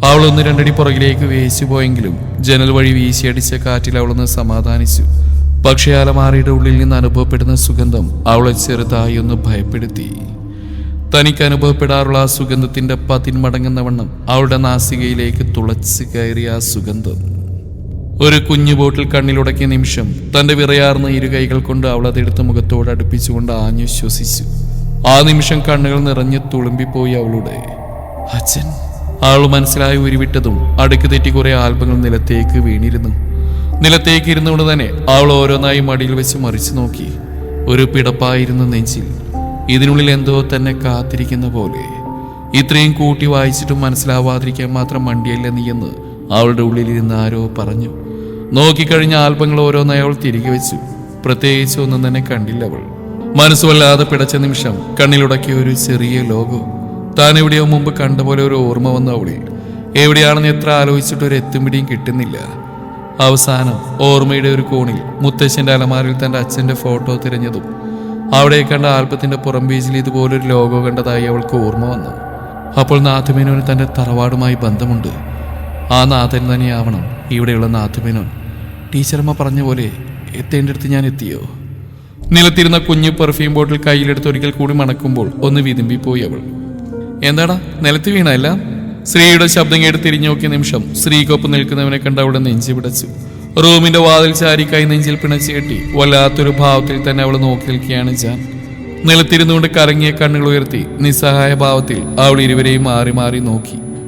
അവൾ ഒന്ന് രണ്ടടി പുറകിലേക്ക് വേച്ചു പോയെങ്കിലും ജനൽ വഴി വീശിയടിച്ച കാറ്റിൽ അവളൊന്ന് സമാധാനിച്ചു. പക്ഷേ അലമാരയുടെ ഉള്ളിൽ നിന്ന് അനുഭവപ്പെടുന്ന സുഗന്ധം അവളെ ചെറുതായി ഒന്ന് ഭയപ്പെടുത്തി. തനിക്ക് അനുഭവപ്പെടാറുള്ള ആ സുഗന്ധത്തിന്റെ 10 മടങ്ങുന്ന വണ്ണം അവളുടെ നാസികയിലേക്ക് തുളച്ച് കയറിയ ആ സുഗന്ധം. ഒരു കുഞ്ഞു ബോട്ടിൽ കണ്ണിലുടക്കിയ നിമിഷം തന്റെ വിറയാർന്ന ഇരുകൈകൾ കൊണ്ട് അവൾ അതെടുത്ത് മുഖത്തോട് അടുപ്പിച്ചുകൊണ്ട് ആഞ്ഞു ശ്വസിച്ചു. ആ നിമിഷം കണ്ണുകൾ നിറഞ്ഞു തുളുമ്പിപ്പോയി അവളുടെ. അച്ഛൻ. അവൾ മനസ്സിലായി ഉരുവിട്ടതും അടുക്ക് തെറ്റി കുറെ ആൽബങ്ങൾ നിലത്തേക്ക് വീണിരുന്നു. നിലത്തേക്ക് ഇരുന്നുകൊണ്ട് തന്നെ അവൾ ഓരോന്നായി മടിയിൽ വെച്ച് മറിച്ചു നോക്കി. ഒരു പിടപ്പായിരുന്ന നെഞ്ചിൽ ഇതിനുള്ളിൽ എന്തോ തന്നെ കാത്തിരിക്കുന്ന പോലെ. ഇത്രയും കൂട്ടി വായിച്ചിട്ടും മനസ്സിലാവാതിരിക്കാൻ മാത്രം മണ്ടിയല്ല നീയെന്ന് അവളുടെ ഉള്ളിലിരുന്ന് ആരോ പറഞ്ഞു. നോക്കിക്കഴിഞ്ഞ ആൽബങ്ങൾ ഓരോന്നായി അവൾ തിരികെ വെച്ചു. പ്രത്യേകിച്ച് ഒന്നും തന്നെ കണ്ടില്ല അവൾ. മനസ്സുവല്ലാതെ പിടച്ച നിമിഷം കണ്ണിലുടക്കിയ ഒരു ചെറിയ ലോഗോ. താൻ എവിടെയോ മുമ്പ് കണ്ട പോലെ ഒരു ഓർമ്മ വന്നു അവളിൽ. എവിടെയാണെന്ന് എത്ര ആലോചിച്ചിട്ട് ഒരു എത്തുമിടിയും കിട്ടുന്നില്ല. അവസാനം ഓർമ്മയുടെ ഒരു കോണിൽ മുത്തശ്ശന്റെ അലമാരിൽ തന്റെ അച്ഛന്റെ ഫോട്ടോ തിരഞ്ഞതും അവിടെ കണ്ട ആൽബത്തിന്റെ പുറം പേജിൽ ഇതുപോലൊരു ലോഗോ കണ്ടതായി അവൾക്ക് ഓർമ്മ വന്നു. അപ്പോൾ നാഥുമേനോന് തന്റെ തറവാടുമായി ബന്ധമുണ്ട്. ആ നാഥൻ തന്നെയാവണം ഇവിടെയുള്ള നാഥുമേനോൻ. ടീച്ചറമ്മ പറഞ്ഞ പോലെ എത്തേണ്ടടുത്ത് ഞാൻ എത്തിയോ? നിലത്തിരുന്ന കുഞ്ഞു പെർഫ്യൂം ബോട്ടിൽ കയ്യിലെടുത്ത് ഒരിക്കൽ കൂടി മണക്കുമ്പോൾ ഒന്ന് വിതുമ്പിപ്പോയി അവൾ. എന്താടാ നിലത്ത് വീണല്ല? ശ്രീയുടെ ശബ്ദം കേട്ട് തിരിഞ്ഞു നോക്കിയ നിമിഷം ശ്രീക്കൊപ്പം നിൽക്കുന്നവനെ കണ്ട് അവളുടെ നെഞ്ചി പിടച്ചു. റൂമിന്റെ വാതിൽ ചാരി കൈ നെഞ്ചിൽ പിണച്ചു കെട്ടി വല്ലാത്തൊരു ഭാവത്തിൽ തന്നെ അവൾ നോക്കി നിൽക്കുകയാണ് ജാൻ. നിലത്തിരുന്നുകൊണ്ട് കറങ്ങിയ കണ്ണുകൾ ഉയർത്തി നിസ്സഹായ ഭാവത്തിൽ അവൾ ഇരുവരെയും മാറി മാറി നോക്കി.